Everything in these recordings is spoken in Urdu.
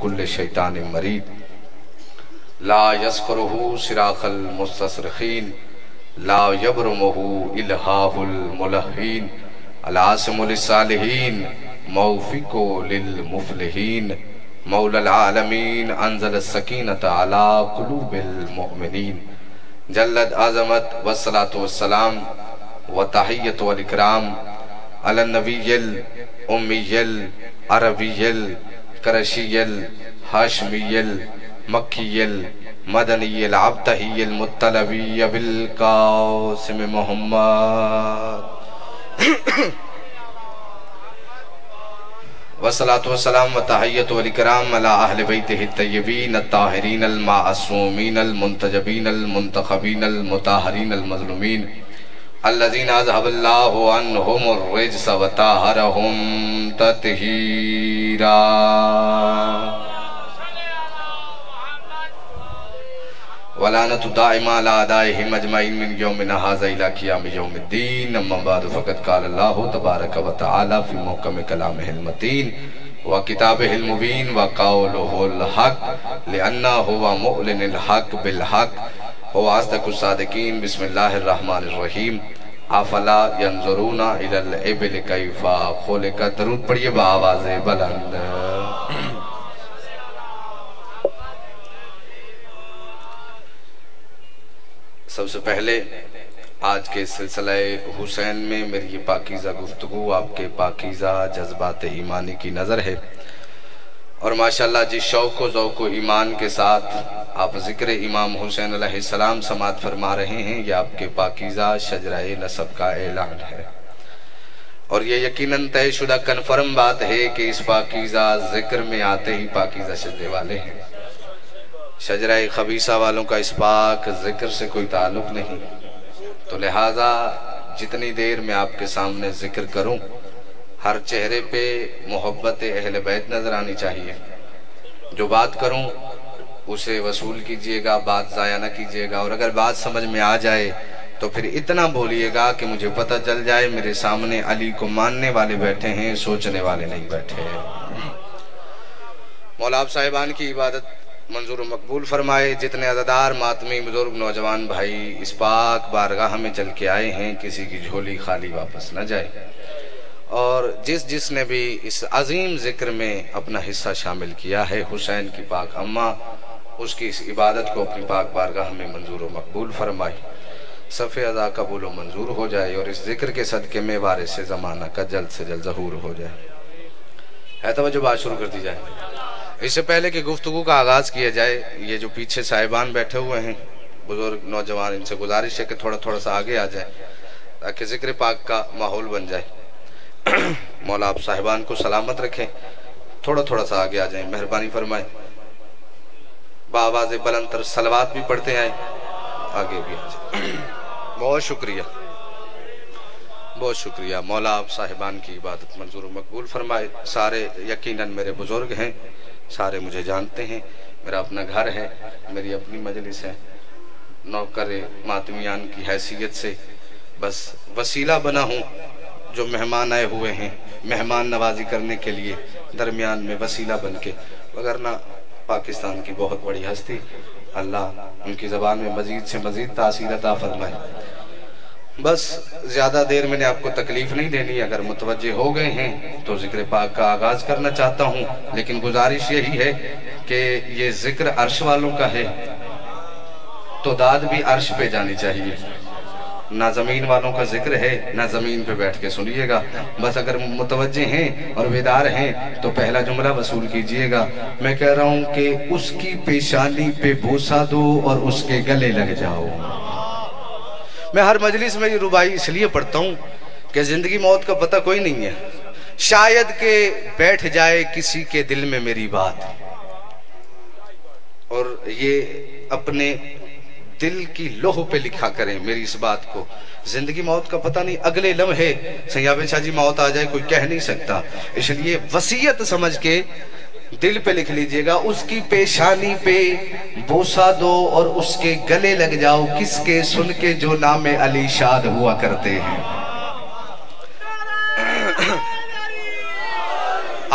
کل شیطان مرید لا یسخرہ صراخ المستصرخین لا یبرمہ الہاہ الملہین العاصم للصالحین موفق للمفلحین مولا العالمین انزل السکینۃ علی قلوب المؤمنین جلد عظمت والصلاة والسلام وتحیت والاکرام علی النبی الامی العربی القرشی الہاشمی المکی المدنی العبدہی المطلبی بالقاسم محمد والصلاة والسلام وتحیت والاکرام علی اہل بیتہ الطیبین الطاہرین المعصومین المنتجبین المنتخبین المطہرین المظلومین الذین اذهب اللہ عنہم الرجس وطہرہم تطہیرا ولعنت دائمہ علی اعدائہم اجمعین من یومنا ھذا الی قیام یوم الدین اما بعد فقد قال اللہ تبارک و تعالی فی محکم کلامہ المتین وکتابہ المبین وقولہ الحق لأنہ ہوا مؤلن الحق بالحق هو اصدق الصادقین بسم اللہ الرحمن الرحیم افلا ینظرون الی الابل کیف خلقت درود پڑھئے بآواز بلند سب سے پہلے آج کے سلسلہ حسین میں میری یہ پاکیزہ گفتگو آپ کے پاکیزہ جذبات ایمانی کی نظر ہے اور ماشاءاللہ جس شوق و ذوق و ایمان کے ساتھ آپ ذکر امام حسین علیہ السلام سماعت فرما رہے ہیں یہ آپ کے پاکیزہ شجرہ نسب کا اعلان ہے اور یہ یقیناً طے شدہ کنفرم بات ہے کہ اس پاکیزہ ذکر میں آتے ہی پاکیزہ شجرے والے ہیں شجرہ خبیثہ والوں کا اس پاک ذکر سے کوئی تعلق نہیں تو لہٰذا جتنی دیر میں آپ کے سامنے ذکر کروں ہر چہرے پہ محبت اہل بیت نظر آنی چاہیے جو بات کروں اسے وصول کیجئے گا بات ضائع نہ کیجئے گا اور اگر بات سمجھ میں آ جائے تو پھر اتنا بولیے گا کہ مجھے پتہ چل جائے میرے سامنے علی کو ماننے والے بیٹھے ہیں سوچنے والے نہیں بیٹھے مولا آپ صاحبان کی عبادت منظور و مقبول فرمائے جتنے عزادار ماتمی بزرگ نوجوان بھائی اس پاک بارگاہ میں چل کے آئے ہیں کسی کی جھولی خالی واپس نہ جائے اور جس نے بھی اس عظیم ذکر میں اپنا حصہ شامل کیا ہے حسین کی پاک اماں اس کی اس عبادت کو اپنی پاک بارگاہ میں منظور و مقبول فرمائے صف عزا قبول و منظور ہو جائے اور اس ذکر کے صدقے میں وارث زمانہ کا جلد سے جلد ظہور ہو جائے ہے توجہ بات شروع کر دی جائے اس سے پہلے کہ گفتگو کا آغاز کیا جائے یہ جو پیچھے صاحبان بیٹھے ہوئے ہیں بزرگ نوجوان ان سے گزارش ہے کہ تھوڑا سا آگے آ جائے تاکہ ذکر پاک کا ماحول بن جائے مولا آپ صاحبان کو سلامت رکھیں تھوڑا سا آگے آ جائیں مہربانی فرمائیں بآواز بلند تر صلوات بھی پڑھتے آئیں آگے بھی آ جائیں بہت شکریہ مولا آپ صاحبان کی عبادت منظور و مقبول فرمائے سارے یقیناً میرے بزرگ ہیں سارے مجھے جانتے ہیں میرا اپنا گھر ہے میری اپنی مجلس ہے نوکر ماتمیان کی حیثیت سے بس وسیلہ بنا ہوں جو مہمان آئے ہوئے ہیں مہمان نوازی کرنے کے لیے درمیان میں وسیلہ بن کے وگرنہ پاکستان کی بہت بڑی ہستی اللہ ان کی زبان میں مزید سے مزید تاثیر عطا فرمائے بس زیادہ دیر میں نے آپ کو تکلیف نہیں دینی اگر متوجہ ہو گئے ہیں تو ذکر پاک کا آغاز کرنا چاہتا ہوں لیکن گزارش یہی ہے کہ یہ ذکر عرش والوں کا ہے تو داد بھی عرش پہ جانی چاہیے نہ زمین والوں کا ذکر ہے نہ زمین پہ بیٹھ کے سنیے گا بس اگر متوجہ ہیں اور بیدار ہیں تو پہلا جملہ وصول کیجئے گا میں کہہ رہا ہوں کہ اس کی پیشانی پہ بوسہ دو اور اس کے گلے لگ جاؤ میں ہر مجلس میں یہ ربائی اس لیے پڑھتا ہوں کہ زندگی موت کا پتہ کوئی نہیں ہے شاید کہ بیٹھ جائے کسی کے دل میں میری بات اور یہ اپنے دل کی لوح پہ لکھا کریں میری اس بات کو زندگی موت کا پتہ نہیں اگلے لمحے سیاب شاہ جی موت آ جائے کوئی کہہ نہیں سکتا اس لیے وصیت سمجھ کے دل پہ لکھ لیجئے گا اس کی پیشانی پہ بوسہ دو اور اس کے گلے لگ جاؤ کس کے سن کے جو نام علی شاد ہوا کرتے ہیں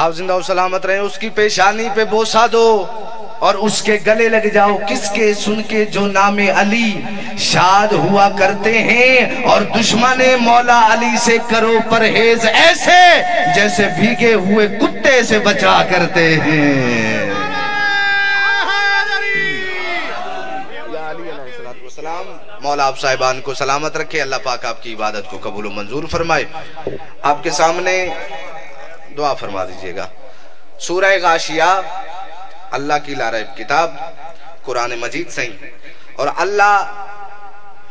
آپ زندہ و سلامت رہیں، اس کی پیشانی پہ بوسہ دو اور اس کے گلے لگ جاؤ، کس کے سن کے جو نام علی شاد ہوا کرتے ہیں، اور دشمن مولا علی سے کرو پرہیز ایسے جیسے بھیگے ہوئے کتے سے بچا کرتے ہیں۔ مولا آپ صاحبان کو سلامت رکھے، اللہ پاک آپ کی عبادت کو قبول و منظور فرمائے۔ آپ کے سامنے دعا فرما دیجئے گا۔ سورہ غاشیہ اللہ کی لاریب کتاب قرآن مجید سے، اور اللہ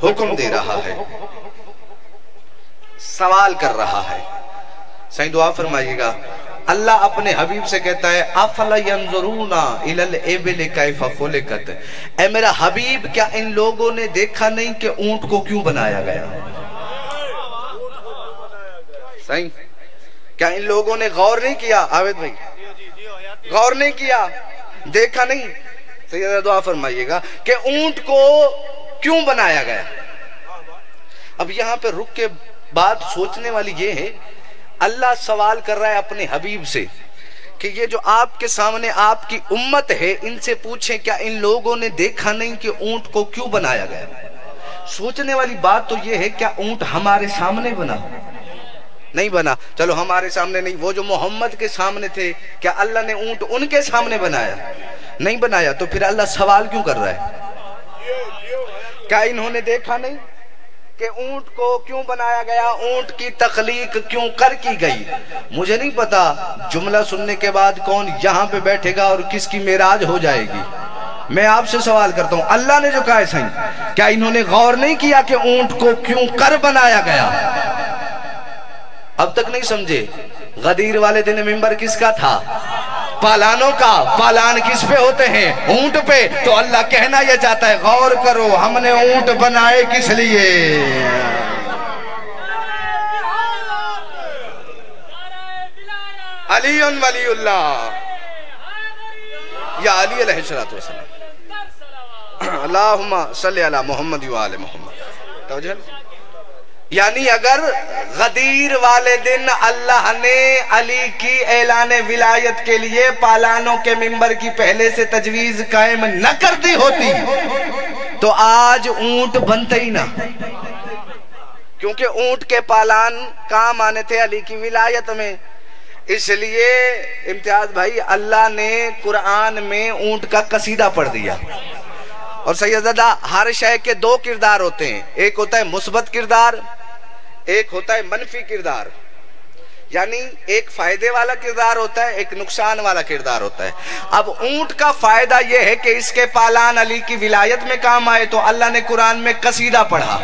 حکم دے رہا ہے، سوال کر رہا ہے۔ صحیح دعا فرمائیے گا۔ اللہ اپنے حبیب سے کہتا ہے افلا ینظرون الی الابل کیف خلقت، اے میرا حبیب کیا ان لوگوں نے دیکھا نہیں کہ اونٹ کو کیوں بنایا گیا؟ صحیح، کیا ان لوگوں نے غور نہیں کیا؟ عابد بھائی غور نہیں کیا، دیکھا نہیں؟ سیدہ دعا فرمائیے گا کہ اونٹ کو کیوں بنایا گیا؟ اب یہاں پہ رک کے بات سوچنے والی یہ ہے، اللہ سوال کر رہا ہے اپنے حبیب سے کہ یہ جو آپ کے سامنے آپ کی امت ہے، ان سے پوچھیں کیا ان لوگوں نے دیکھا نہیں کہ اونٹ کو کیوں بنایا گیا؟ سوچنے والی بات تو یہ ہے، کیا اونٹ ہمارے سامنے بنا؟ نہیں بنا۔ چلو ہمارے سامنے نہیں، وہ جو محمد کے سامنے تھے، کیا اللہ نے اونٹ ان کے سامنے بنایا؟ نہیں بنایا۔ تو پھر اللہ سوال کیوں کر رہا ہے؟ کیا انہوں نے دیکھا نہیں کہ اونٹ کو کیوں بنایا گیا، اونٹ کی تخلیق کیوں کر کی گئی؟ مجھے نہیں پتا جملہ سننے کے بعد کون یہاں پہ بیٹھے گا اور کس کی معراج ہو جائے گی۔ میں آپ سے سوال کرتا ہوں، اللہ نے جو کہا ہے صحیح، کیا انہوں نے غور نہیں کیا کہ اونٹ کو کیوں کر بنایا گیا؟ اب تک نہیں سمجھے؟ غدیر والے دن منبر کس کا تھا؟ پالانوں کا۔ پالان کس پہ ہوتے ہیں؟ اونٹ پہ۔ تو اللہ کہنا یہ چاہتا ہے غور کرو، ہم نے اونٹ بنائے کس لیے؟ علی ولی اللہ، یا علی علیہ السلام، اللہم صلی علی محمد و آل محمد۔ توجہ، یعنی اگر غدیر والے دن اللہ نے علی کی اعلان ولایت کے لیے پالانوں کے منبر کی پہلے سے تجویز قائم نہ کرتی ہوتی تو آج اونٹ بنتے ہی نہ، کیونکہ اونٹ کے پالان کام آنے تھے علی کی ولایت میں۔ اس لیے امتیاز بھائی اللہ نے قرآن میں اونٹ کا قصیدہ پڑھ دیا۔ اور سیدزادہ ہر شے کے دو کردار ہوتے ہیں، ایک ہوتا ہے مثبت کردار، ایک ہوتا ہے منفی کردار، یعنی ایک فائدے والا کردار ہوتا ہے، ایک نقصان والا کردار ہوتا ہے۔ اب اونٹ کا فائدہ یہ ہے کہ اس کے پالان علی کی ولایت میں کام آئے تو اللہ نے قرآن میں قصیدہ پڑھا،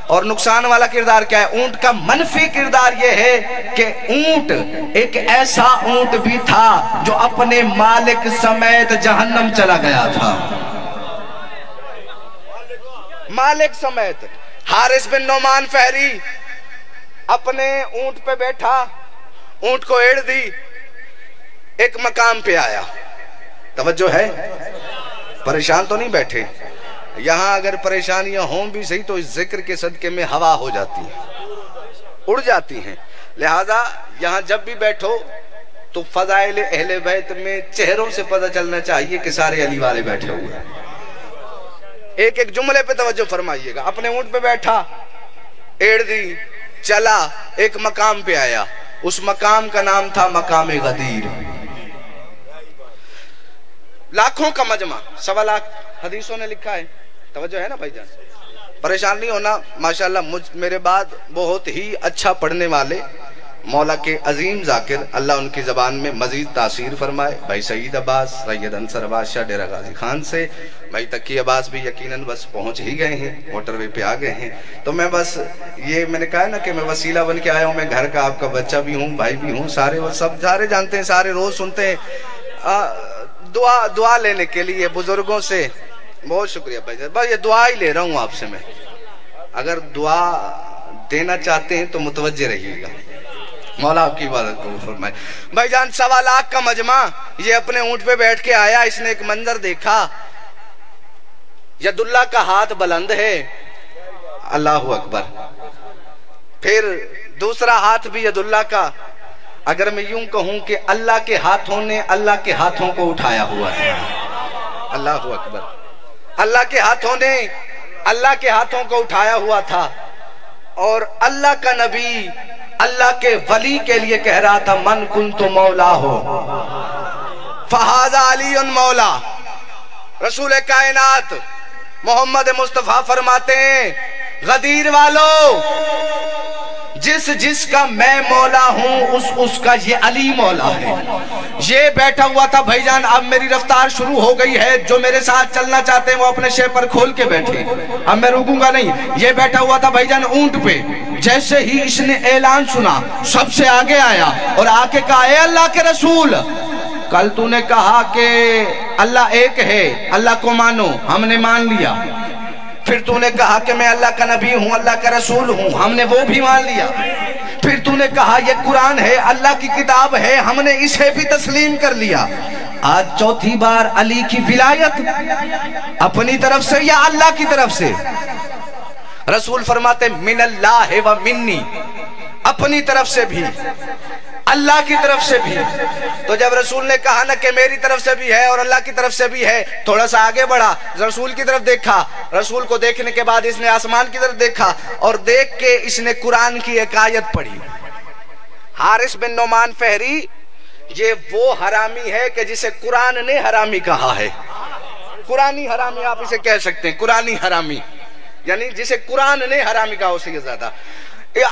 اور نقصان والا کردار کیا ہے؟ اونٹ کا منفی کردار یہ ہے کہ اونٹ ایک ایسا اونٹ بھی تھا جو اپنے مالک سمیت جہنم چلا گیا تھا، مالک سمیت۔ حارث بن نعمان فہری اپنے اونٹ پہ بیٹھا، اونٹ کو ایڑ دی، ایک مقام پہ آیا۔ توجہ ہے، پریشان تو نہیں بیٹھے۔ یہاں اگر پریشانیاں ہوں بھی صحیح تو اس ذکر کے صدقے میں ہوا ہو جاتی ہیں، اڑ جاتی ہیں۔ لہذا یہاں جب بھی بیٹھو تو فضائل اہل بیت میں چہروں سے پتہ چلنا چاہیے کہ سارے علی والے بیٹھے ہوئے ہیں۔ ایک ایک جملے پہ توجہ فرمائیے گا۔ اپنے اونٹ پہ بیٹھا، ایڑ دی، چلا، ایک مقام پہ آیا، اس مقام کا نام تھا مقام غدیر۔ لاکھوں کا مجمع، 1.25 لاکھ حدیثوں نے لکھا ہے۔ توجہ ہے نا بھائی جان، پریشان نہیں ہونا۔ ماشاءاللہ میرے بعد بہت ہی اچھا پڑھنے والے مولا کے عظیم ذاکر، اللہ ان کی زبان میں مزید تاثیر فرمائے، بھائی سعید عباس، سید انصر عباس شاہ ڈیرہ غازی خان سے، بھائی تقی عباس بھی یقیناً بس پہنچ ہی گئے ہیں، موٹر وے پہ آ گئے ہیں۔ تو میں بس یہ میں نے کہا نا کہ میں وسیلہ بن کے آیا ہوں، میں گھر کا آپ کا بچہ بھی ہوں، بھائی بھی ہوں، سارے وہ سب سارے جانتے ہیں، سارے روز سنتے ہیں۔ دعا لینے کے لیے بزرگوں سے بہت شکریہ بھائی جان، بس یہ دعا ہی لے رہا ہوں آپ سے میں۔ اگر دعا دینا چاہتے ہیں تو متوجہ رہیے گا، مولا آپ کی عبادت کو فرمائے۔ بھائی جان 1.25 لاکھ کا مجمع، یہ اپنے اونٹ پہ بیٹھ کے آیا، اس نے ایک منظر دیکھا، ید اللہ کا ہاتھ بلند ہے، اللہ اکبر، پھر دوسرا ہاتھ بھی ید اللہ کا، اگر میں یوں کہوں کہ اللہ کے ہاتھوں نے اللہ کے ہاتھوں کو اٹھایا ہوا تھا. اللہ اکبر. اللہ کے ہاتھوں نے اللہ کے ہاتھوں کو اٹھایا ہوا تھا اور اللہ کا نبی اللہ کے ولی کے لیے کہہ رہا تھا من کنت مولا ہو فہذا علی مولا. رسول کائنات محمد مصطفیٰ فرماتے ہیں غدیر والو جس جس کا میں مولا ہوں اس کا یہ علی مولا ہے. یہ بیٹھا ہوا تھا بھائی جان. اب میری رفتار شروع ہو گئی ہے. جو میرے ساتھ چلنا چاہتے ہیں وہ اپنے شے پر کھول کے بیٹھے. اب میں رکوں گا نہیں. یہ بیٹھا ہوا تھا بھائی جان اونٹ پہ. جیسے ہی اس نے اعلان سنا سب سے آگے آیا اور آ کے کہا اے اللہ کے رسول کل تو نے کہا کہ اللہ ایک ہے, اللہ کو مانو, ہم نے مان لیا. پھر تو نے کہا کہ میں اللہ کا نبی ہوں, اللہ کا رسول ہوں, ہم نے وہ بھی مان لیا. پھر تو نے کہا یہ قرآن ہے, اللہ کی کتاب ہے, ہم نے اسے بھی تسلیم کر لیا. آج چوتھی بار علی کی ولایت اپنی طرف سے یا اللہ کی طرف سے؟ رسول فرماتے من اللہ و منی, اپنی طرف سے بھی اللہ کی طرف سے بھی. تو جب رسول نے کہا نا کہ میری طرف سے بھی ہے اور اللہ کی طرف سے بھی ہے, تھوڑا سا آگے بڑھا, رسول کی طرف دیکھا. رسول کو دیکھنے کے بعد اس نے آسمان کی طرف دیکھا اور دیکھ کے اس نے قرآن کی ایک آیت پڑھی. حارث بن نعمان فہری یہ وہ حرامی ہے کہ جسے قرآن نے حرامی کہا ہے. قرآنی حرامی آپ اسے کہہ سکتے ہیں, قرآنی حرامی یعنی جسے قرآن نے حرامی کہا اسے زیادہ.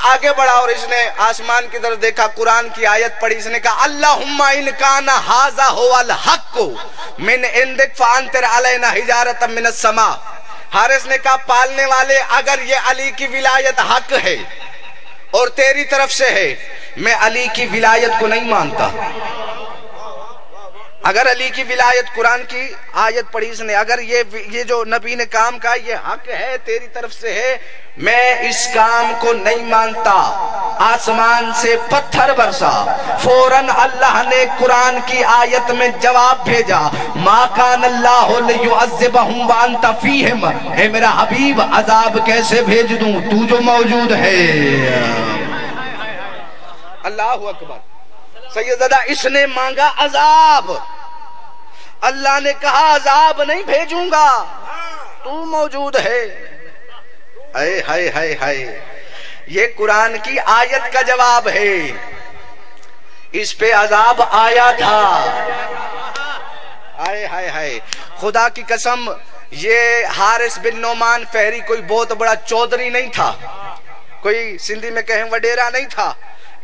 آگے بڑھا اور اس نے آسمان کی طرف دیکھا, قرآن کی آیت پڑھی. اس نے کہا اللہم ان کان ھذا ھو الحق من عندک فانطر علینا حجارۃ من السماء. حارث نے کہا پالنے والے اگر یہ علی کی ولایت حق ہے اور تیری طرف سے ہے, میں علی کی ولایت کو نہیں مانتا. اگر علی کی ولایت قرآن کی آیت پڑھی اس نے, اگر یہ جو نبی نے کام کہا یہ حق ہے تیری طرف سے ہے, میں اس کام کو نہیں مانتا. آسمان سے پتھر برسا. فوراً اللہ نے قرآن کی آیت میں جواب بھیجا ما کان اللہ لیعذبہم وانت فیہم. اے میرا حبیب عذاب کیسے بھیج دوں تو جو موجود ہے. اللہ اکبر. سیدزادہ اس نے مانگا عذاب, اللہ نے کہا عذاب نہیں بھیجوں گا تو موجود ہے. اے ہائے ہائے ہائے, یہ قرآن کی آیت کا جواب ہے. اس پہ عذاب آیا تھا. ہائے ہائے ہائے, خدا کی قسم یہ حارث بن نعمان فہری کوئی بہت بڑا چودھری نہیں تھا, کوئی سندھی میں کہیں وڈیرا نہیں تھا.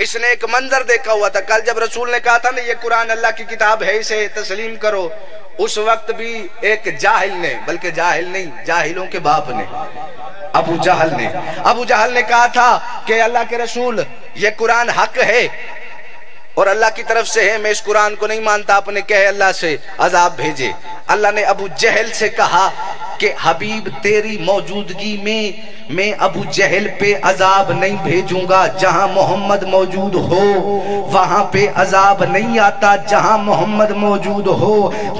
اس نے ایک منظر دیکھا ہوا تھا. کل جب رسول نے کہا تھا نا یہ قرآن اللہ کی کتاب ہے اسے تسلیم کرو, اس وقت بھی ایک جاہل نے, بلکہ جاہل نہیں جاہلوں کے باپ نے, ابو جہل نے کہا تھا کہ اللہ کے رسول یہ قرآن حق ہے اور اللہ کی طرف سے ہے, میں اس قرآن کو نہیں مانتا, اپنے کہے اللہ سے عذاب بھیجے. اللہ نے ابو جہل سے کہا کہ حبیب تیری موجودگی میں ابو جہل پہ عذاب نہیں بھیجوں گا. جہاں محمد موجود ہو وہاں پہ عذاب نہیں آتا, جہاں محمد موجود ہو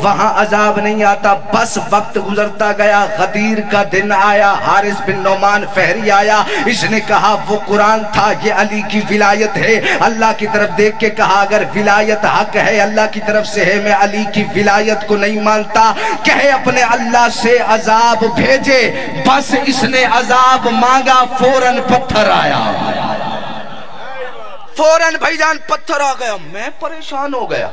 وہاں عذاب نہیں آتا. بس وقت گزرتا گیا, غدیر کا دن آیا, حارث بن نعمان فہری آیا. اس نے کہا وہ قرآن تھا, یہ علی کی ولایت ہے. اللہ کی طرف دیکھ کے کہا اگر ولایت حق ہے اللہ کی طرف سے ہے, میں علی کی ولایت کو نہیں مانتا. کہے اپنے اللہ سے عذاب بھیجے. بس اس نے عذاب مانگا, فوراً پتھر آیا. فوراً بھائی جان پتھر آ گیا. میں پریشان ہو گیا.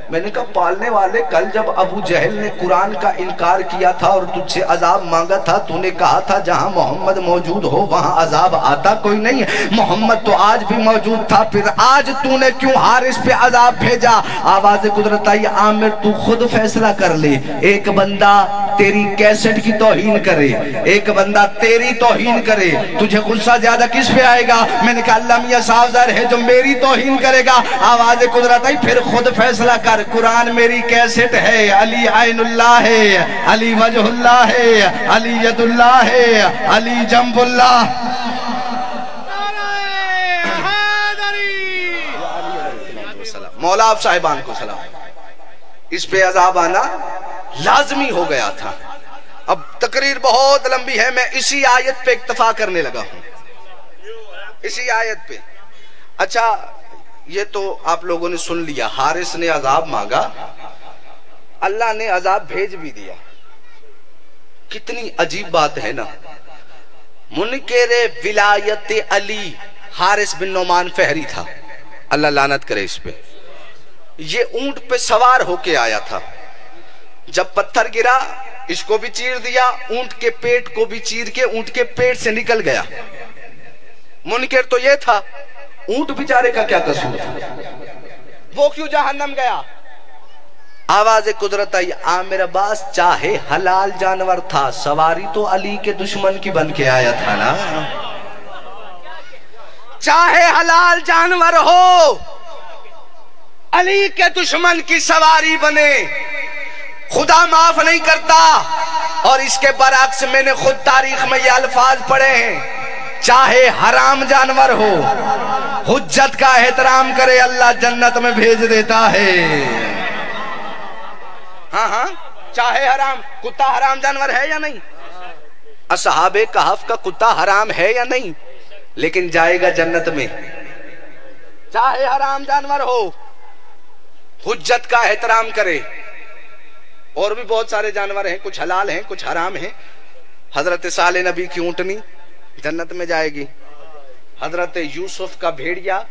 میں نے کہا پالنے والے کل جب ابو جہل نے قرآن کا انکار کیا تھا اور تجھ سے عذاب مانگا تھا, تو نے کہا تھا جہاں محمد موجود ہو وہاں عذاب آتا کوئی نہیں. محمد تو آج بھی موجود تھا, پھر آج تو نے کیوں حارث پہ عذاب بھیجا؟ آواز قدرت آئی عامر تو خود فیصلہ کر لے. ایک بندہ تیری کیسٹ کی توہین کرے, ایک بندہ تیری توہین کرے, تجھے غصہ زیادہ کس پہ آئے گا؟ میں نے کہا اللہ میاں صاحب ظاہر ہے جو میری توہین کرے گا. آواز قدرت آئی پھر خود فیصلہ کر. قرآن میری کیسٹ ہے, علی عین اللہ ہے, علی وجہ اللہ ہے, علی ید اللہ ہے, علی جنب اللہ. مولا آپ صاحبان کو سلام. اس پہ عذاب آنا لازمی ہو گیا تھا. اب تقریر بہت لمبی ہے, میں اسی آیت پہ اکتفا کرنے لگا ہوں, اسی آیت پہ. اچھا یہ تو آپ لوگوں نے سن لیا، حارث نے عذاب مانگا، اللہ نے عذاب بھیج بھی دیا۔ کتنی عجیب بات ہے نا۔ منکر ولایت علی حارث بن نعمان فہری تھا، اللہ لعنت کرے اس پہ۔ یہ اونٹ پہ سوار ہو کے آیا تھا، جب پتھر گرا اس کو بھی چیر دیا، اونٹ کے پیٹ کو بھی چیر کے اونٹ کے پیٹ سے نکل گیا۔ منکر تو یہ تھا، اونٹ بیچارے کا کیا قصور تھا، وہ کیوں جہنم گیا؟ آواز قدرت آئی، عامر عباس چاہے حلال جانور تھا، سواری تو علی کے دشمن کی بن کے آیا تھا نا۔ چاہے حلال جانور ہو، علی کے دشمن کی سواری بنے، خدا معاف نہیں کرتا۔ اور اس کے برعکس میں نے خود تاریخ میں یہ الفاظ پڑھے ہیں، چاہے حرام جانور ہو، حجت کا احترام کرے، اللہ جنت میں بھیج دیتا ہے۔ ہاں ہاں، چاہے حرام، کتا حرام جانور ہے یا نہیں؟ اصحاب کہف کا کتا حرام ہے یا نہیں؟ لیکن جائے گا جنت میں۔ چاہے حرام جانور ہو، حجت کا احترام کرے۔ اور بھی بہت سارے جانور ہیں، کچھ حلال ہیں کچھ حرام ہیں۔ حضرت صالح نبی کی اونٹنی جنت میں جائے گی، حضرت یوسف کا بھیڑیا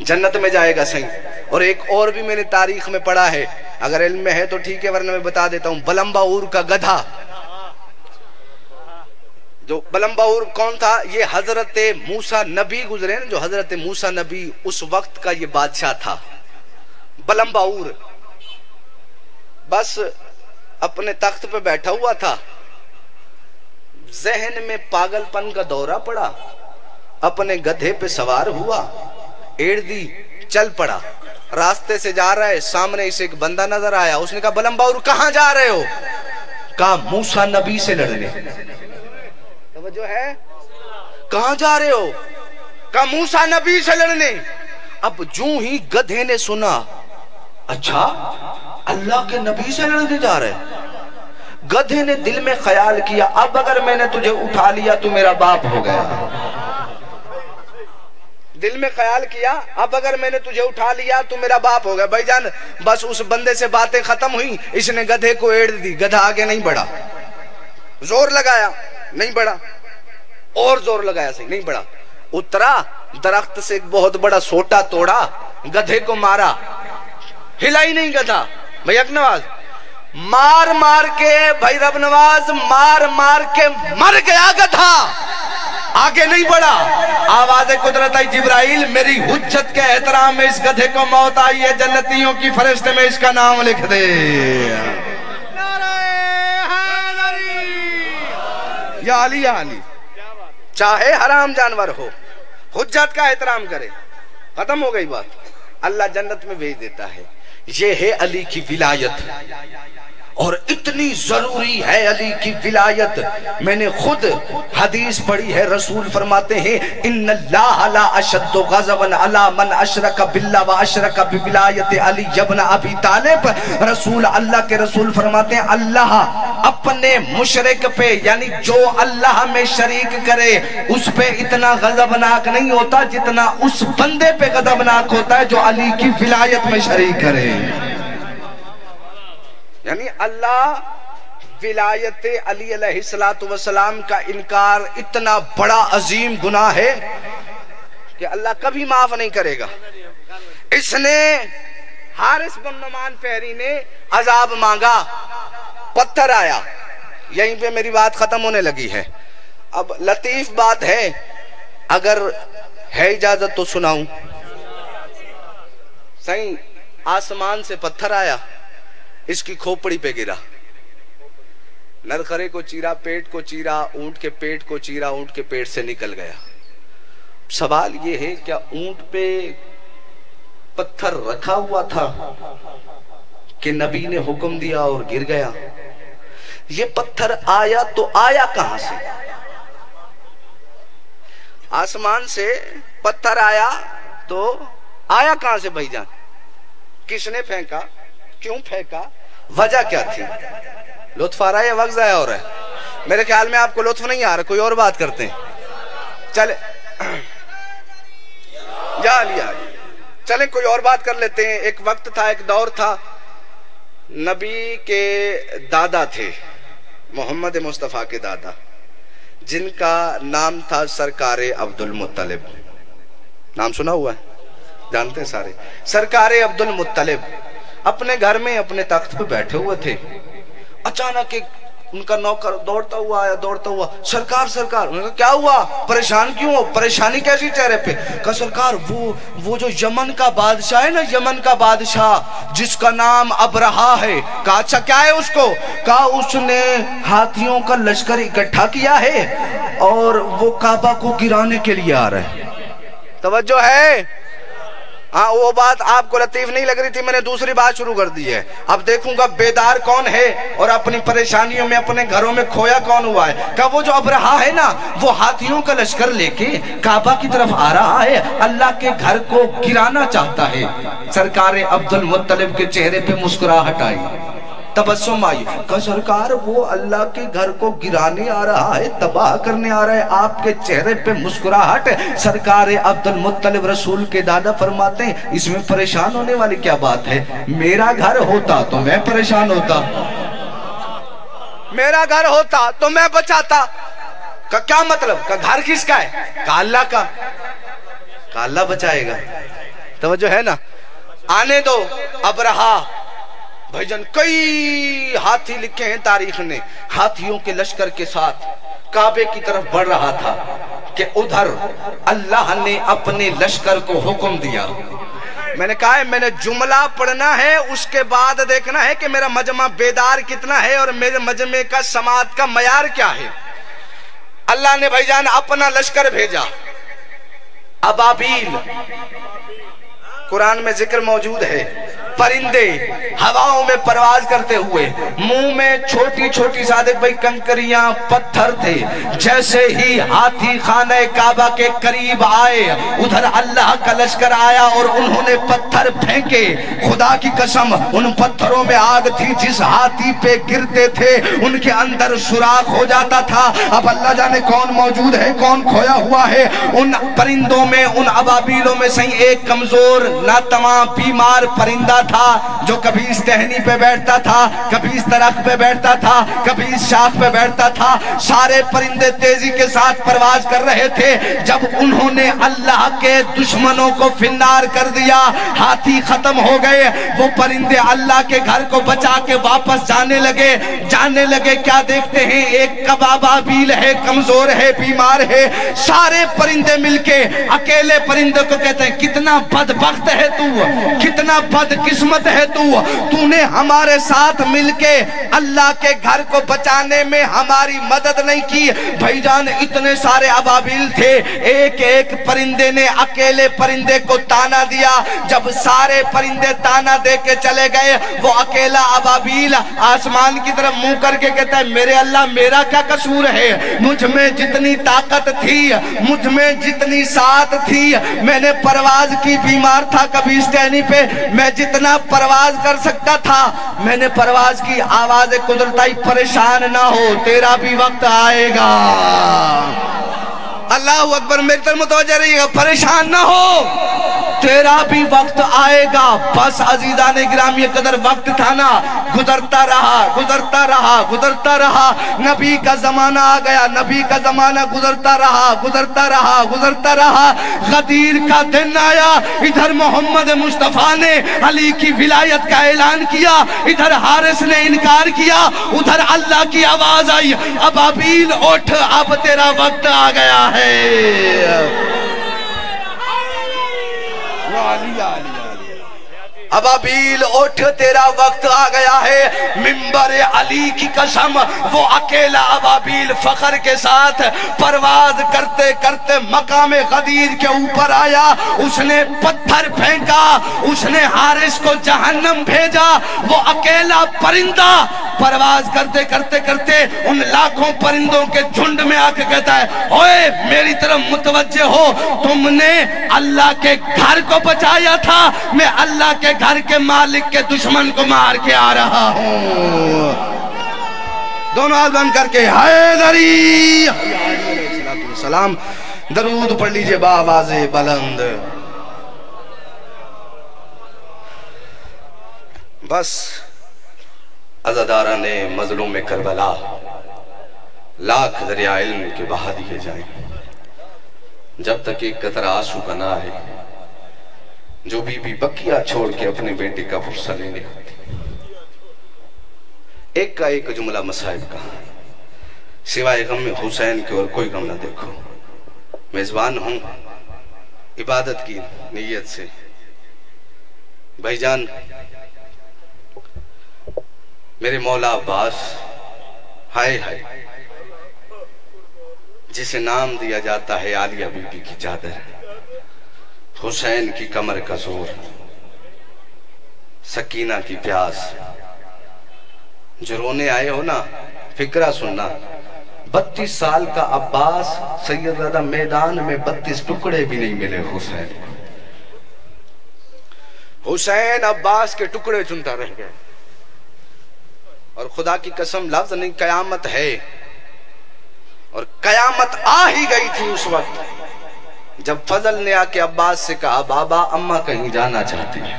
جنت میں جائے گا، صحیح۔ اور ایک اور بھی میں نے تاریخ میں پڑھا ہے، اگر علم میں ہے تو ٹھیک ہے ورنہ میں بتا دیتا ہوں، بلمباور کا گدھا۔ جو بلمباور کون تھا؟ یہ حضرت موسیٰ نبی گزرے نا، جو حضرت موسیٰ نبی اس وقت کا یہ بادشاہ تھا بلمباور۔ بس اپنے تخت پہ بیٹھا ہوا تھا، ذہن میں پاگل پن کا دورہ پڑا، اپنے گدھے پہ سوار ہوا، ایڑ دی، چل پڑا، راستے سے جا رہا ہے، سامنے اسے ایک بندہ نظر آیا، اس نے کہا بلمباور کہاں جا رہے ہو؟ کہا موسیٰ نبی سے لڑنے۔ توجہ ہے؟ کہاں جا رہے ہو؟ کہا موسیٰ نبی سے لڑنے۔ اب جو ہی گدھے نے سنا، اچھا اللہ کے نبی سے لڑنے جا رہے، گدھے نے دل میں خیال کیا، اب اگر میں نے تجھے اٹھا لیا تو میرا باپ ہو گیا۔ دل میں خیال کیا، اب اگر میں نے تجھے اٹھا لیا تو میرا باپ ہو گیا۔ بھائی جان بس اس بندے سے باتیں ختم ہوئی، اس نے گدھے کو ایڑ دی، گدھا آگے نہیں بڑھا، زور لگایا نہیں بڑھا، اور زور لگایا صحیح نہیں بڑھا، اترا درخت سے ایک بہت بڑا سوٹا توڑا، گدھے کو مارا، ہلا ہی نہیں گدھا۔ بھائی رب نواز مار مار کے، بھائی رب نواز مار مار کے مر گیا گدھا، آگے نہیں بڑھا۔ آواز قدرت آئی، جبرائیل میری حجت کے احترام میں اس گدھے کو موت آئی ہے، جنتیوں کی فہرست میں اس کا نام لکھ دے۔ یا علی یا علی، چاہے حرام جانور ہو، حجت کا احترام کرے، ختم ہو گئی بات، اللہ جنت میں بھیج دیتا ہے۔ یہ ہے علی کی ولایت، اور اتنی ضروری ہے علی کی ولایت۔ میں نے خود حدیث پڑھی ہے، رسول فرماتے ہیں ان اللہ لا اشد غضبا علی من اشرک باللہ واشرک بولایت علی ابن ابی طالب۔ رسول اللہ کے رسول فرماتے ہیں اللہ اپنے مشرک پہ، یعنی جو اللہ میں شریک کرے اس پہ اتنا غضبناک نہیں ہوتا جتنا اس بندے پہ غضبناک ہوتا ہے جو علی کی ولایت میں شریک کرے۔ یعنی اللہ ولایت علی علیہ السلام کا انکار اتنا بڑا عظیم گناہ ہے کہ اللہ کبھی معاف نہیں کرے گا۔ اس نے حارث بن نعمان فہری نے عذاب مانگا، پتھر آیا، یہیں پہ میری بات ختم ہونے لگی ہے۔ اب لطیف بات ہے، اگر ہے اجازت تو سناؤں۔ صحیح، آسمان سے پتھر آیا، اس کی کھوپڑی پہ گرا، نرخرے کو چیرا، پیٹ کو چیرا، اونٹ کے پیٹ کو چیرا، اونٹ کے پیٹ سے نکل گیا۔ سوال یہ ہے کیا اونٹ پہ پتھر رکھا ہوا تھا کہ نبی نے حکم دیا اور گر گیا؟ یہ پتھر آیا تو آیا کہاں سے؟ آسمان سے پتھر آیا تو آیا کہاں سے بھائی جان؟ کس نے پھینکا؟ کیوں پھینکا؟ وجہ کیا تھی؟ لطف آ رہا ہے یا وقت ضائع ہو رہا ہے؟ میرے خیال میں آپ کو لطف نہیں آ رہا، کوئی اور بات کرتے ہیں۔ چلے یا علی، چلیں کوئی اور بات کر لیتے ہیں. ایک وقت تھا، ایک دور تھا، نبی کے دادا تھے، محمد مصطفیٰ کے دادا، جن کا نام تھا سرکار عبد المطلب. نام سنا ہوا ہے، جانتے ہیں سارے. سرکار عبد المطلب اپنے گھر میں اپنے تخت پہ بیٹھے ہوئے تھے. اچانک ایک ان کا نوکر دوڑتا ہوا آیا، دوڑتا ہوا، سرکار سرکار. انہوں نے کہا کیا ہوا، پریشان کیوں ہو؟ پریشانی کیسی چہرے پہ؟ کہا سرکار وہ جو یمن کا بادشاہ ہے نا، یمن کا بادشاہ جس کا نام ابرہا ہے. کہا اچھا کیا ہے اس کو؟ کہا اس نے ہاتھیوں کا لشکر اکٹھا کیا ہے اور وہ کعبہ کو گرانے کے لیے آ رہا ہے. توجہ ہے؟ ہاں وہ بات آپ کو لطیف نہیں لگ رہی تھی، میں نے دوسری بات شروع کر دی ہے. اب دیکھوں گا بیدار کون ہے اور اپنی پریشانیوں میں اپنے گھروں میں کھویا کون ہوا ہے. کہ وہ جو ابرہا ہے نا، وہ ہاتھیوں کا لشکر لے کے کعبہ کی طرف آ رہا ہے، اللہ کے گھر کو گرانا چاہتا ہے. سرکار عبد المطلب کے چہرے پہ مسکراہٹ آئی، تبسم آئی. کہ سرکار وہ اللہ کے گھر کو گرانے آ رہا ہے، تباہ کرنے آ رہا ہے، آپ کے چہرے پہ مسکراہٹ. سرکار عبد المطلب رسول کے دادا فرماتے ہیں اس میں پریشان ہونے والی کیا بات ہے؟ میرا گھر ہوتا تو میں پریشان ہوتا، میرا گھر ہوتا تو میں بچاتا. کہ کیا مطلب؟ کہ گھر کس کا ہے؟ کہ اللہ کا. کہ اللہ بچائے گا. توجہ ہے نا؟ آنے دو ابرہا. بھائی جان کئی ہاتھی لکھے ہیں تاریخ نے، ہاتھیوں کے لشکر کے ساتھ کعبے کی طرف بڑھ رہا تھا کہ ادھر اللہ نے اپنے لشکر کو حکم دیا. میں نے کہا ہے میں نے جملہ پڑھنا ہے، اس کے بعد دیکھنا ہے کہ میرا مجمع بیدار کتنا ہے اور میرے مجمع کا سماعت کا معیار کیا ہے. اللہ نے بھائی جان اپنا لشکر بھیجا. ابابیل قرآن میں ذکر موجود ہے، پرندے ہواؤں میں پرواز کرتے ہوئے، منہ میں چھوٹی چھوٹی صادق بھائی کنکریاں پتھر تھے. جیسے ہی ہاتھی خانہ کعبہ کے قریب آئے، ادھر اللہ کا لشکر آیا اور انہوں نے پتھر پھینکے. خدا کی قسم ان پتھروں میں آگ تھی، جس ہاتھی پہ گرتے تھے ان کے اندر سوراخ ہو جاتا تھا. اب اللہ جانے کون موجود ہے، کون کھویا ہوا ہے. ان پرندوں میں، ان ابابیلوں میں سے ایک کمزور ناتواں بیمار پرندہ تھا جو کبھی اس ٹہنی پہ بیٹھتا تھا، کبھی اس درخت پہ بیٹھتا تھا، کبھی اس شاخ پہ بیٹھتا تھا. سارے پرندے تیزی کے ساتھ پرواز کر رہے تھے. جب انہوں نے اللہ کے دشمنوں کو فنار کر دیا، ہاتھی ختم ہو گئے، وہ پرندے اللہ کے گھر کو بچا کے واپس جانے لگے. کیا دیکھتے ہیں؟ ایک کبابابیل ہے، کمزور ہے، بیمار ہے. سارے پرندے مل کے اکیلے پرندے کو کہتے ہیں کتنا بدبخت ہے تو، کتنا بد قسمت ہے تو نے ہمارے ساتھ مل کے اللہ کے گھر کو بچانے میں ہماری مدد نہیں کی. بھائی جان اتنے سارے ابابیل تھے، ایک ایک پرندے نے اکیلے پرندے کو تانا دیا. جب سارے پرندے تانا دے کے چلے گئے، وہ اکیلا ابابیل آسمان کی طرف منہ کر کے کہتا ہے میرے اللہ میرا کیا قصور ہے؟ مجھ میں جتنی طاقت تھی، مجھ میں جتنی ساتھ تھی، میں نے پرواز کی. بیمار تھا کبھی اس ٹہنی پہ، میں جتنا پرواز کر سکتا تھا میں نے پرواز کی. آواز قدرت آئی پریشان نہ ہو، تیرا بھی وقت آئے گا. اللہ اکبر، میری طرف متوجہ رہیے گا. پریشان نہ ہو، تیرا بھی وقت آئے گا. بس عزیزان گرامی قدر وقت تھا نا، گزرتا رہا. نبی کا زمانہ آ گیا، نبی کا زمانہ گزرتا رہا. غدیر کا دن آیا، ادھر محمد مصطفیٰ نے علی کی ولایت کا اعلان کیا، ادھر حارث نے انکار کیا. ادھر اللہ کی آواز آئی ابابیل اٹھ، اب تیرا وقت آ گیا ہے. ابابیل اٹھ، تیرا وقت آ گیا ہے. منبر علی کی قسم وہ اکیلا ابابیل فخر کے ساتھ پرواز کرتے کرتے مقام غدیر کے اوپر آیا. اس نے پتھر پھینکا، اس نے حارث کو جہنم بھیجا. وہ اکیلا پرندہ پرواز کرتے ان لاکھوں پرندوں کے جھنڈ میں آ کے کہتا ہے اوئے میری طرف متوجہ ہو، تم نے اللہ کے گھر کو بچایا تھا، میں اللہ کے گھر کے مالک کے دشمن کو مار کے آ رہا ہوں. دونوں ہاتھ بند کر کے حیدری سلام درود پڑھ لیجئے بآواز بلند. بس عزاداران مظلوم کربلا لاکھ دریا علم کے بہا دیے جائیں، جب تک ایک قطرہ آنسو کا نہ آئے جو بی بی بکیا چھوڑ کے اپنے بیٹے کا فرصہ لینے آتی۔ ایک کا ایک جملہ مصائب کا، سوائے غم حسین کے اور کوئی غم نہ دیکھو۔ میزبان ہوں عبادت کی نیت سے، بھائی جان میرے مولا عباس، ہائے ہائے جسے نام دیا جاتا ہے عالیہ بی بی کی چادر، حسین کی کمر کا زور، سکینہ کی پیاس، جو رونے آئے ہو نا فکرہ سننا، 32 سال کا عباس سیدزادہ میدان میں 32 ٹکڑے بھی نہیں ملے حسین کو۔ حسین عباس کے ٹکڑے چنتا رہ گئے، اور خدا کی قسم لفظ نہیں قیامت ہے، اور قیامت آ ہی گئی تھی اس وقت جب فضل نے آ کے عباس سے کہا بابا اماں کہیں جانا چاہتی ہے،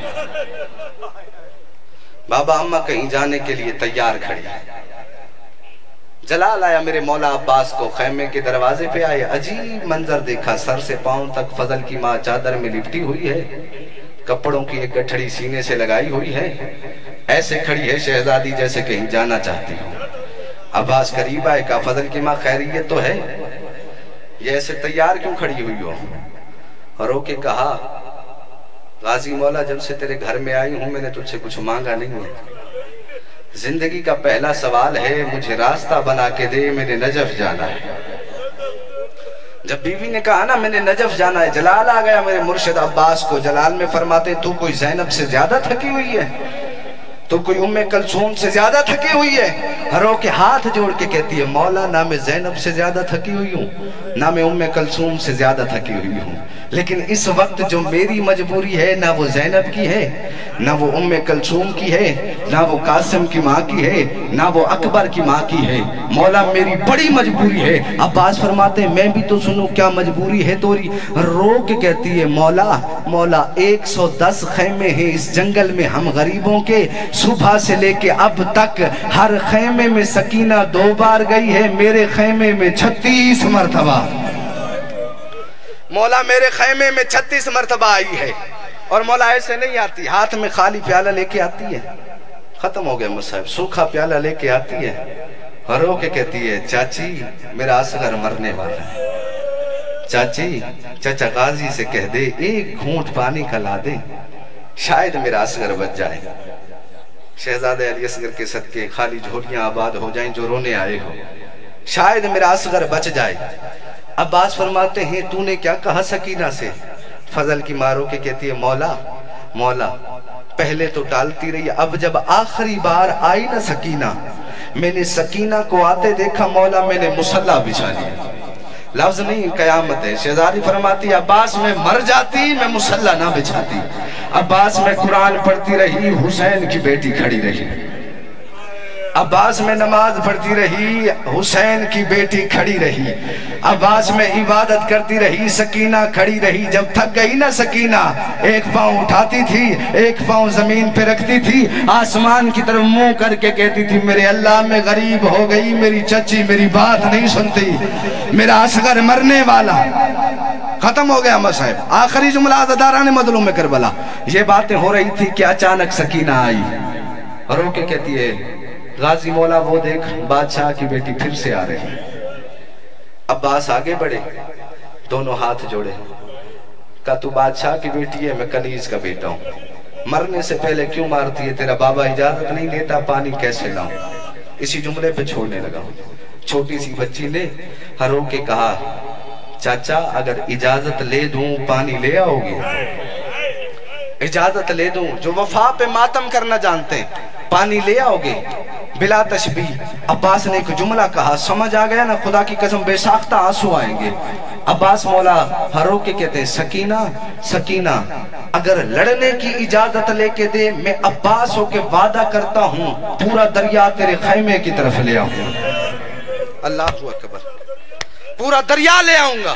بابا اماں کہیں جانے کے لیے تیار کھڑی ہے۔ جلال آیا میرے مولا عباس کو، خیمے کے دروازے پہ آئے، عجیب منظر دیکھا، سر سے پاؤں تک فضل کی ماں چادر میں لپٹی ہوئی ہے، کپڑوں کی ایک گٹھڑی سینے سے لگائی ہوئی ہے، ایسے کھڑی ہے شہزادی جیسے کہیں جانا چاہتی ہوں۔ عباس قریب آئے، کہا فضل کی ماں خیریت تو ہے، یہ ایسے تیار کیوں کھڑی ہوئی ہو؟ اور رو کے کہا غازی مولا جب سے تیرے گھر میں آئی ہوں میں نے تجھ سے کچھ مانگا نہیں ہے، زندگی کا پہلا سوال ہے مجھے راستہ بنا کے دے، میں نے نجف جانا ہے۔ جب بیوی نے کہا نا میں نے نجف جانا ہے، جلال آ گیا میرے مرشد عباس کو۔ جلال میں فرماتے تو کوئی زینب سے زیادہ تھکی ہوئی ہے، تو کوئی ام کلثوم سے زیادہ تھکی ہوئی ہے؟ رو کے ہاتھ جوڑ کے کہتی ہے مولا نہ میں زینب سے زیادہ تھکی ہوئی ہوں، نہ میں ام کلثوم سے زیادہ تھکی ہوئی ہوں، لیکن اس وقت جو میری مجبوری ہے نہ وہ زینب کی ہے، نہ وہ ام کلثوم کی ہے، نہ وہ قاسم کی ماں کی ہے، نہ وہ اکبر کی ماں کی ہے، مولا میری بڑی مجبوری ہے۔ عباس فرماتے میں بھی تو سنوں کیا مجبوری ہے توری؟ رو کے کہتی ہے مولا 110 خیمے ہیں اس جنگل میں ہم غریبوں کے، صبح سے لے کے اب تک ہر خیمے میں سکینہ 2 بار گئی ہے، میرے خیمے میں 36 مرتبہ، مولا میرے خیمے میں 36 مرتبہ آئی ہے، اور مولا ایسے نہیں آتی، ہاتھ میں خالی پیالہ لے کے آتی ہے، ختم ہو گیا مصائب، سوکھا پیالہ لے کے آتی ہے، رو کے کہتی ہے چاچی میرا اصغر مرنے والا ہے، چاچی چچا غازی سے کہہ دے 1 گھونٹ پانی کا لا دے، شاید میرا اصغر بچ جائے، شہزادہ علی اصغر کے صدقے خالی جھولیاں آباد ہو جائیں جو رونے آئے ہو، شاید میرا اصغر بچ جائے۔ عباس فرماتے ہیں تو نے کیا کہا سکینہ سے؟ فضل کی مارو کے کہتی ہے مولا پہلے تو ٹالتی رہی، اب جب آخری بار آئی نا سکینہ، میں نے سکینہ کو آتے دیکھا مولا میں نے مصلی بچھا لیا، لفظ نہیں قیامت ہے۔ شہزادی فرماتی عباس میں مر جاتی میں مصلی نہ بچھاتی، عباس میں قرآن پڑھتی رہی، حسین کی بیٹی کھڑی رہی، عباس میں نماز پڑھتی رہی، حسین کی بیٹی کھڑی رہی، عباس میں عبادت کرتی رہی، سکینہ کھڑی رہی۔ جب تھک گئی نا سکینہ، 1 پاؤں اٹھاتی تھی، 1 پاؤں زمین پہ رکھتی تھی، آسمان کی طرف منہ کر کے کہتی تھی میرے اللہ میں غریب ہو گئی، میری چچی میری بات نہیں سنتی، میرا اصغر مرنے والا۔ ختم ہو گیا مصائب۔ آخری جملہ عزاداران مظلوم کربلا، یہ باتیں ہو رہی تھی کہ اچانک سکینہ آئی، رو کے کہتی ہے غازی مولا وہ دیکھ بادشاہ کی بیٹی پھر سے آ رہی۔ عباس آگے بڑھے، دونوں ہاتھ جوڑے، کہا تو بادشاہ کی بیٹی ہے، میں کنیز کا بیٹا ہوں، مرنے سے پہلے کیوں مارتی ہے؟ تیرا بابا اجازت نہیں دیتا، پانی کیسے لاؤں؟ اسی جملے پہ چھوڑنے لگا ہوں۔ چھوٹی سی بچی نے ہرو کے کہا چاچا اگر اجازت لے دوں پانی لے آؤ گے؟ اجازت لے دوں، جو وفا پہ ماتم کرنا جانتے ہیں، پانی لے آؤ گے؟ بلا تشبیہ عباس نے ایک جملہ کہا، سمجھ آ گیا نا، خدا کی قسم بے ساختہ آنسو آئیں گے۔ عباس مولا ہرو کے کہتے ہیں سکینہ اگر لڑنے کی اجازت لے کے دے، میں عباس ہو کے وعدہ کرتا ہوں پورا دریا تیرے خیمے کی طرف لے آؤں گا۔ اللہ اکبر، پورا دریا لے آؤں گا۔